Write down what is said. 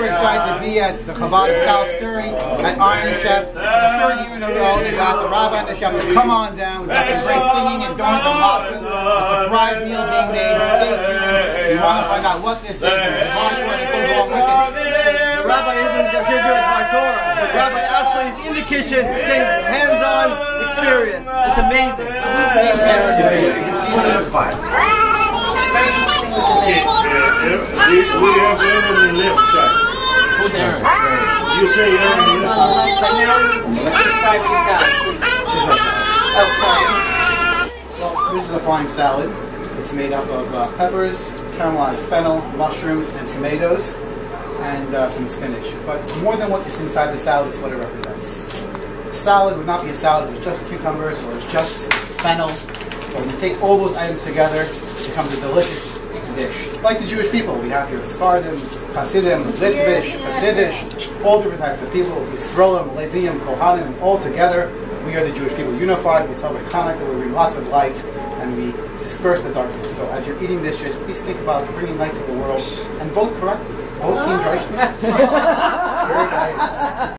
super excited to be at the Chabad of South Surrey at Iron Chef. The third year in a row, they got the Rabbi and the chef to come on down. We've got some great singing and donuts and latkes. A surprise meal being made. Stay tuned. You want to find out what this is. There's hardcore that goes along with it. The Rabbi isn't just here doing Bar Torah. The Rabbi actually is in the kitchen, getting hands-on experience. It's amazing. You can see certified. We have Aaron on the left side. Who's Aaron? You say Aaron on the left side. Let's describe your salad, please. Oh, sorry. Well, this is a fine salad. It's made up of peppers, caramelized fennel, mushrooms, and tomatoes, and some spinach. But more than what is inside the salad is what it represents. A salad would not be a salad if it's just cucumbers or it's just fennel. But when you take all those items together, it becomes a delicious dish. Like the Jewish people, we have here Sephardim, Hasidim, Litvish, Hasidish, all different types of people, Yisroelim, Leviim, Kohanim, all together. We are the Jewish people unified. We celebrate Chanukah, we bring lots of light, and we disperse the darkness. So as you're eating this dish, please think about bringing light to the world and vote correctly. Vote Team Dreishman. Very nice.